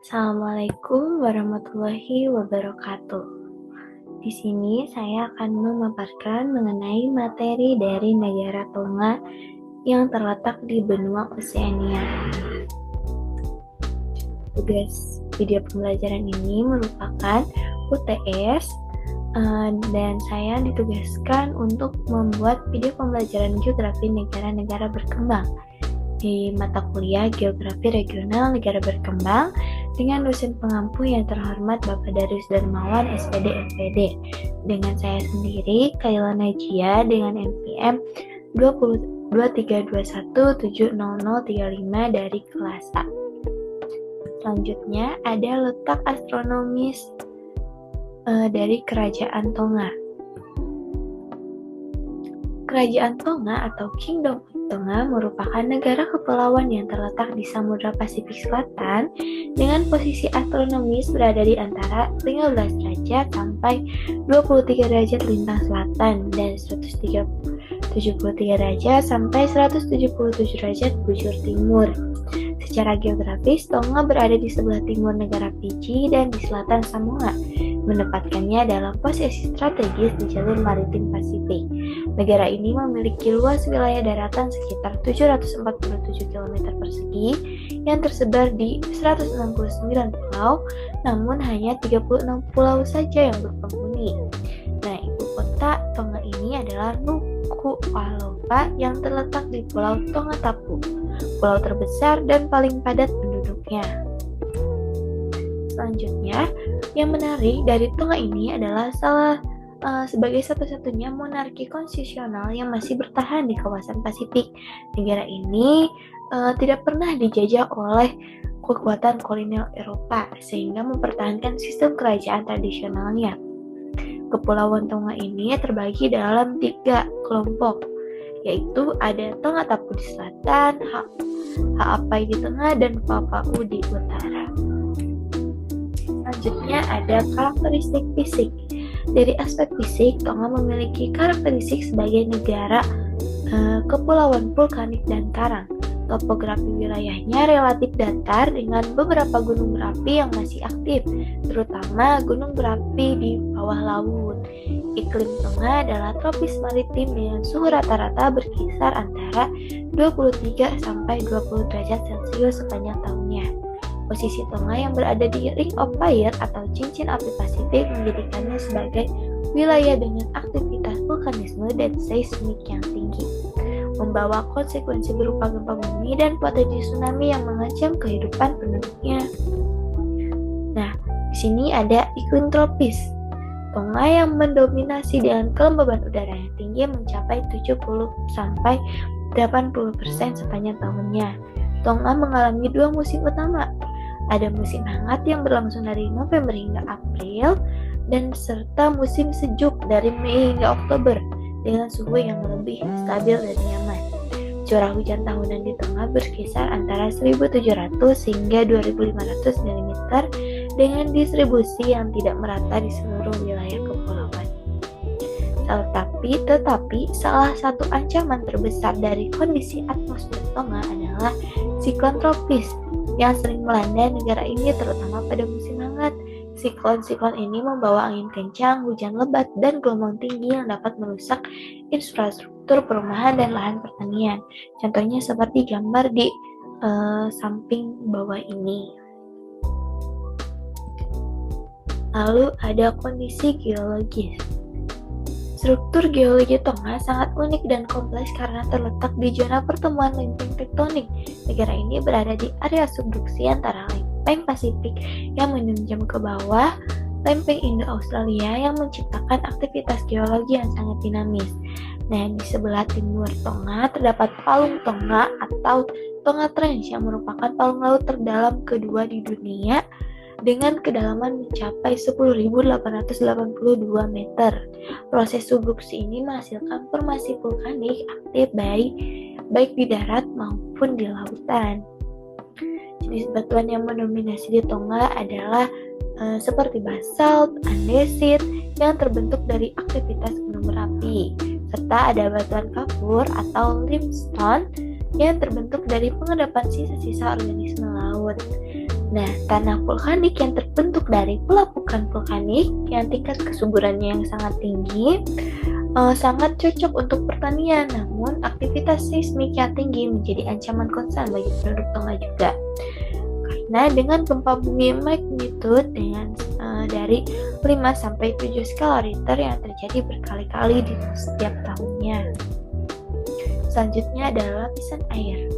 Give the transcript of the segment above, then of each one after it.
Assalamualaikum warahmatullahi wabarakatuh. Di sini saya akan memaparkan mengenai materi dari negara Tonga yang terletak di benua Oseania. Tugas video pembelajaran ini merupakan UTS dan saya ditugaskan untuk membuat video pembelajaran geografi negara-negara berkembang di mata kuliah Geografi Regional Negara Berkembang dengan dosen pengampu yang terhormat Bapak Darius Darmawan SPD MPD, dengan saya sendiri Kaila Najia dengan NPM 2321700035 dari kelas A. Selanjutnya ada letak astronomis dari Kerajaan Tonga. Kerajaan Tonga atau Kingdom of Tonga merupakan negara kepulauan yang terletak di Samudra Pasifik Selatan dengan posisi astronomis berada di antara 15 derajat sampai 23 derajat lintang selatan dan 173 derajat sampai 177 derajat bujur timur. Secara geografis, Tonga berada di sebelah timur negara Fiji dan di selatan Samoa, menempatkannya dalam posisi strategis di jalur maritim Pasifik. Negara ini memiliki luas wilayah daratan sekitar 747 km persegi yang tersebar di 169 pulau, namun hanya 36 pulau saja yang berpenghuni. Nah, ibu kota Tonga ini adalah Nuku'alofa yang terletak di Pulau Tongatapu, pulau terbesar dan paling padat penduduknya. Selanjutnya, yang menarik dari Tonga ini adalah sebagai satu-satunya monarki konstitusional yang masih bertahan di kawasan Pasifik. Negara ini tidak pernah dijajah oleh kekuatan kolonial Eropa, sehingga mempertahankan sistem kerajaan tradisionalnya. Kepulauan Tonga ini terbagi dalam 3 kelompok, yaitu ada Tongatapu di selatan, Ha'apai di tengah, dan Papa'u di utara. Selanjutnya ada karakteristik fisik. Dari aspek fisik, Tonga memiliki karakteristik sebagai negara kepulauan vulkanik dan karang. Topografi wilayahnya relatif datar dengan beberapa gunung berapi yang masih aktif, terutama gunung berapi di bawah laut. Iklim Tonga adalah tropis maritim dengan suhu rata-rata berkisar antara 23 sampai 20 derajat Celcius sepanjang tahunnya. Posisi Tonga yang berada di Ring of Fire atau cincin api Pasifik menjadikannya sebagai wilayah dengan aktivitas vulkanisme dan seismik yang tinggi, membawa konsekuensi berupa gempa bumi dan potensi tsunami yang mengancam kehidupan penduduknya. Nah, di sini ada iklim tropis. Tonga yang mendominasi dengan kelembaban udara yang tinggi mencapai 70 sampai 80% sepanjang tahunnya. Tonga mengalami 2 musim utama. Ada musim hangat yang berlangsung dari November hingga April dan serta musim sejuk dari Mei hingga Oktober dengan suhu yang lebih stabil dan nyaman. Curah hujan tahunan di Tonga berkisar antara 1.700 hingga 2.500 mm dengan distribusi yang tidak merata di seluruh wilayah kepulauan. Tetapi salah satu ancaman terbesar dari kondisi atmosfer Tonga adalah siklon tropis yang sering melanda negara ini terutama pada musim hangat. Siklon-siklon ini membawa angin kencang, hujan lebat, dan gelombang tinggi yang dapat merusak infrastruktur perumahan dan lahan pertanian. Contohnya seperti gambar di samping bawah ini. Lalu ada kondisi geologis. Struktur geologi Tonga sangat unik dan kompleks karena terletak di zona pertemuan lempeng tektonik. Negara ini berada di area subduksi antara lempeng Pasifik yang menunjam ke bawah lempeng Indo-Australia yang menciptakan aktivitas geologi yang sangat dinamis. Nah, di sebelah timur Tonga terdapat Palung Tonga atau Tonga Trench yang merupakan palung laut terdalam kedua di dunia dengan kedalaman mencapai 10.882 meter. Proses subduksi ini menghasilkan formasi vulkanik aktif baik di darat maupun di lautan. Jenis batuan yang mendominasi di Tonga adalah seperti basalt, andesit yang terbentuk dari aktivitas gunung berapi, serta ada batuan kapur atau limestone yang terbentuk dari pengendapan sisa-sisa organisme laut. Nah, tanah vulkanik yang terbentuk dari pelapukan vulkanik yang tingkat kesuburannya yang sangat tinggi sangat cocok untuk pertanian, namun aktivitas seismik yang tinggi menjadi ancaman konstan bagi penduduk Tonga juga. Karena dengan gempa bumi magnitude dari 5 sampai 7 skala Richter yang terjadi berkali-kali di setiap tahunnya. Selanjutnya adalah lapisan air.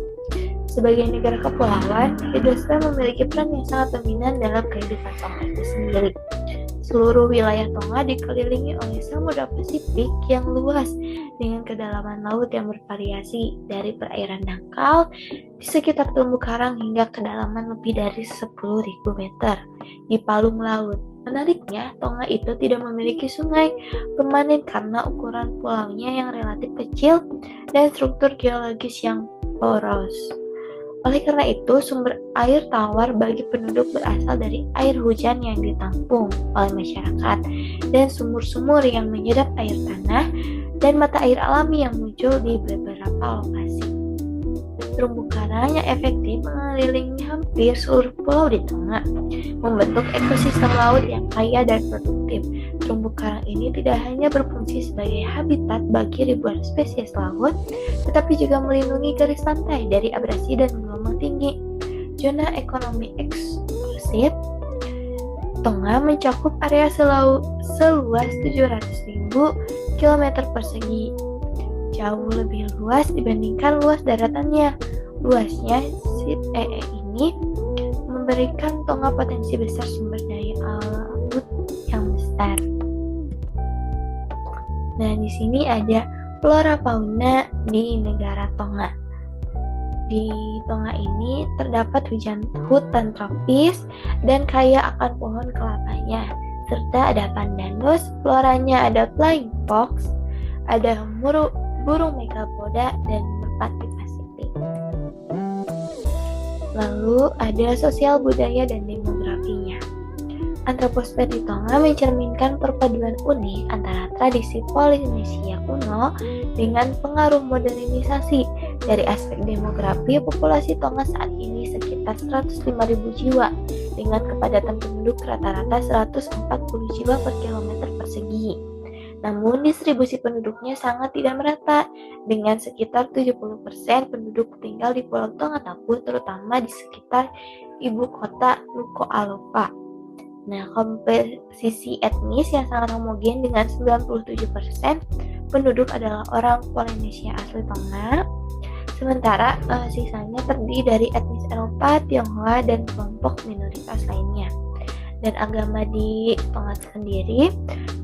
Sebagai negara kepulauan, hidrosfer memiliki peran yang sangat dominan dalam kehidupan Tonga itu sendiri. Seluruh wilayah Tonga dikelilingi oleh Samudra Pasifik yang luas dengan kedalaman laut yang bervariasi dari perairan dangkal di sekitar terumbu karang hingga kedalaman lebih dari 10.000 meter di palung laut. Menariknya, Tonga itu tidak memiliki sungai permanen karena ukuran pulaunya yang relatif kecil dan struktur geologis yang poros. Oleh karena itu, sumber air tawar bagi penduduk berasal dari air hujan yang ditampung oleh masyarakat dan sumur-sumur yang menyedap air tanah dan mata air alami yang muncul di beberapa lokasi. Terumbu karang yang efektif mengelilingi hampir seluruh pulau di Tonga, membentuk ekosistem laut yang kaya dan produktif. Terumbu karang ini tidak hanya berfungsi sebagai habitat bagi ribuan spesies laut, tetapi juga melindungi garis pantai dari abrasi dan gelombang tinggi. Zona ekonomi eksklusif Tonga mencakup area seluas 700.000 km persegi, jauh lebih luas dibandingkan luas daratannya. Luasnya ini memberikan Tonga potensi besar sumber daya laut yang besar. Nah, di sini ada flora fauna di negara Tonga. Di Tonga ini terdapat hutan tropis dan kaya akan pohon kelapanya, serta ada pandanus, floranya ada flying fox, ada burung megapoda dan merpati Pasifik. Lalu ada sosial budaya dan demografinya. Antroposfer di Tonga mencerminkan perpaduan unik antara tradisi Polinesia kuno dengan pengaruh modernisasi. Dari aspek demografi, populasi Tonga saat ini sekitar 105.000 jiwa dengan kepadatan penduduk rata-rata 140 jiwa per kilometer persegi. Namun distribusi penduduknya sangat tidak merata, dengan sekitar 70% penduduk tinggal di Pulau Tonga Tapu, terutama di sekitar ibu kota Nuku'alofa. Nah, komposisi etnis yang sangat homogen dengan 97% penduduk adalah orang Polinesia asli Tonga, sementara sisanya terdiri dari etnis Eropa, Tionghoa, dan kelompok minoritas lainnya. Dan agama di Tonga sendiri,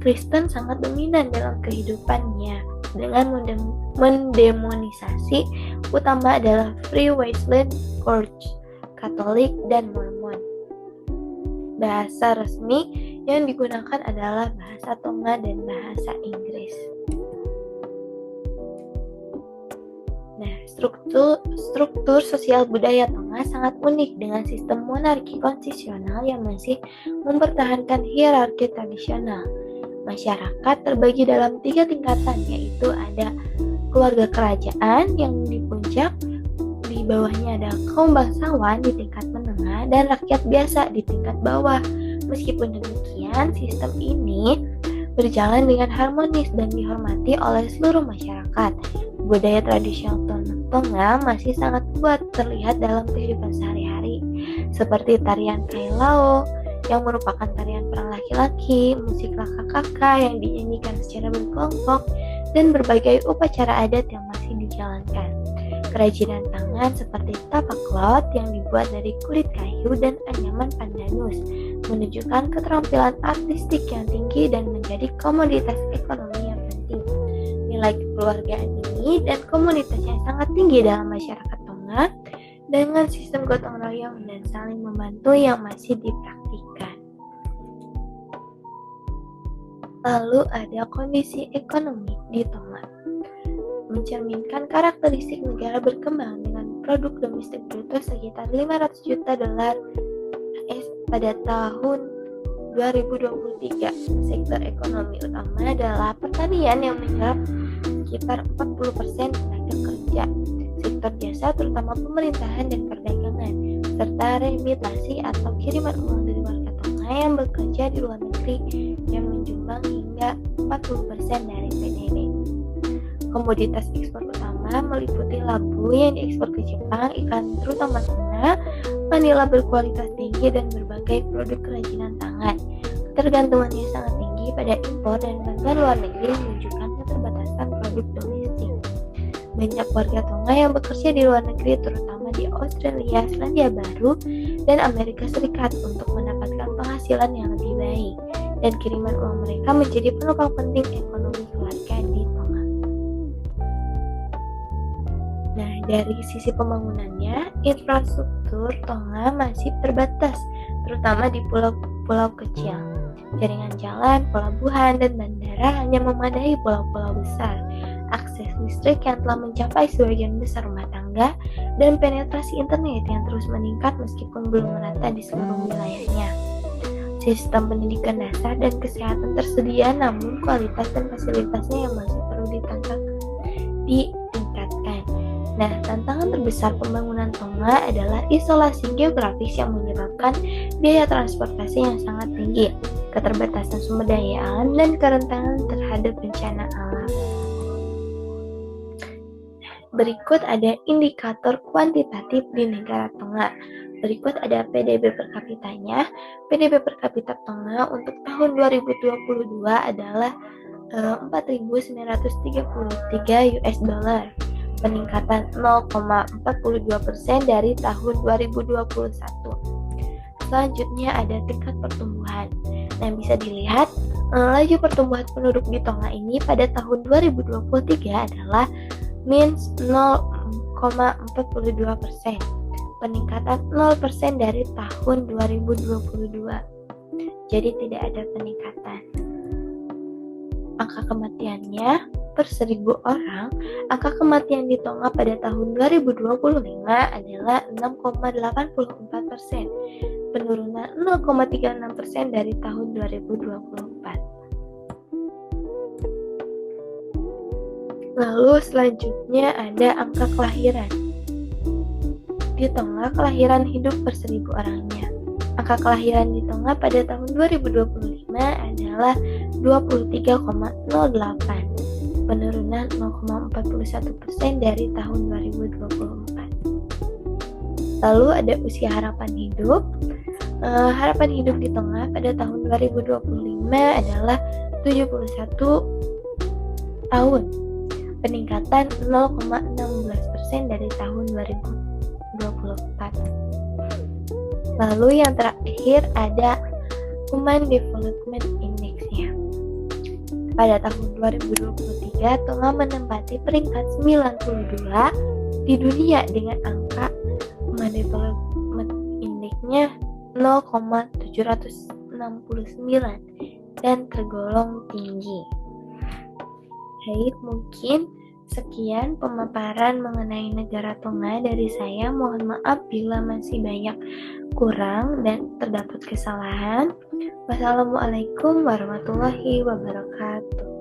Kristen sangat dominan dalam kehidupannya dengan mendemonisasi utama adalah Free Wasteland Church, Katolik, dan Mormon. Bahasa resmi yang digunakan adalah bahasa Tonga dan bahasa Inggris. Nah, struktur sosial budaya Tonga sangat unik dengan sistem monarki konstitusional yang masih mempertahankan hierarki tradisional. Masyarakat terbagi dalam 3 tingkatan, yaitu ada keluarga kerajaan yang di puncak, di bawahnya ada kaum bangsawan di tingkat menengah, dan rakyat biasa di tingkat bawah. Meskipun demikian, sistem ini berjalan dengan harmonis dan dihormati oleh seluruh masyarakat. Budaya tradisional Tonga masih sangat kuat terlihat dalam kehidupan sehari-hari, seperti tarian kailao yang merupakan tarian perang laki-laki, musik laka-kaka yang dinyanyikan secara berkelompok, dan berbagai upacara adat yang masih dijalankan. Kerajinan tangan seperti tapak klot yang dibuat dari kulit kayu dan anyaman pandanus menunjukkan keterampilan artistik yang tinggi dan menjadi komoditas ekonomi yang penting. Nilai kekeluargaan ini dan komunitasnya sangat tinggi dalam masyarakat Tonga dengan sistem gotong royong dan saling membantu yang masih dipraktikkan. Lalu ada kondisi ekonomi di Tonga, mencerminkan karakteristik negara berkembang dengan produk domestik bruto sekitar 500 juta dolar AS pada tahun 2023. Sektor ekonomi utama adalah pertanian yang menyerap sekitar 40% tenaga kerja. Sektor jasa terutama pemerintahan dan perdagangan serta remitasi atau kiriman uang dari warga Tonga yang bekerja di luar negeri yang menyumbang hingga 40% dari PDB. Komoditas ekspor utama meliputi labu yang diekspor ke Jepang, ikan terutama tuna, vanila berkualitas tinggi, dan berbagai produk kerajinan tangan. Ketergantungannya sangat tinggi pada impor dan bantuan luar negeri menunjukkan keterbatasan produk domestik. Banyak warga Tonga yang bekerja di luar negeri, terutama di Australia, Selandia Baru, dan Amerika Serikat untuk mendapatkan penghasilan yang lebih baik, dan kiriman uang mereka menjadi penopang penting ekonomi keluarga di Tonga. Nah, dari sisi pembangunannya, infrastruktur Tonga masih terbatas, terutama di pulau-pulau kecil. Jaringan jalan, pelabuhan, dan bandara hanya memadai pulau-pulau besar. Akses listrik yang telah mencapai sebagian besar rumah tangga, dan penetrasi internet yang terus meningkat meskipun belum merata di seluruh wilayahnya. Sistem pendidikan dasar dan kesehatan tersedia, namun kualitas dan fasilitasnya yang masih perlu ditingkatkan. Nah, tantangan terbesar pembangunan Tonga adalah isolasi geografis yang menyebabkan biaya transportasi yang sangat tinggi, keterbatasan sumber daya alam, dan kerentanan terhadap bencana alam. Berikut ada indikator kuantitatif di negara Tonga. Berikut ada PDB per kapitanya. PDB per kapita Tonga untuk tahun 2022 adalah 4.933 US dollar, peningkatan 0,42% dari tahun 2021. Selanjutnya ada tingkat pertumbuhan. Nah, bisa dilihat laju pertumbuhan penduduk di Tonga ini pada tahun 2023 adalah minus 0,42%, peningkatan 0% dari tahun 2022. Jadi tidak ada peningkatan. Angka kematiannya per 1.000 orang, angka kematian di Tonga pada tahun 2025 adalah 6,84%, penurunan 0,36% dari tahun 2024. Lalu selanjutnya ada angka kelahiran. Di Tonga, kelahiran hidup per 1.000 orangnya. Angka kelahiran di Tonga pada tahun 2025 adalah 23,08, penurunan 0,41% dari tahun 2024. Lalu ada usia harapan hidup. Harapan hidup di Tonga pada tahun 2025 adalah 71 tahun, peningkatan 0,16% dari tahun 2024. Lalu yang terakhir ada Human Development Index-nya. Pada tahun 2023, Tonga menempati peringkat 92 di dunia dengan angka Human Development Index-nya 0,769 dan tergolong tinggi. Baik, mungkin sekian pemaparan mengenai negara Tonga dari saya. Mohon maaf bila masih banyak kurang dan terdapat kesalahan. Wassalamualaikum warahmatullahi wabarakatuh.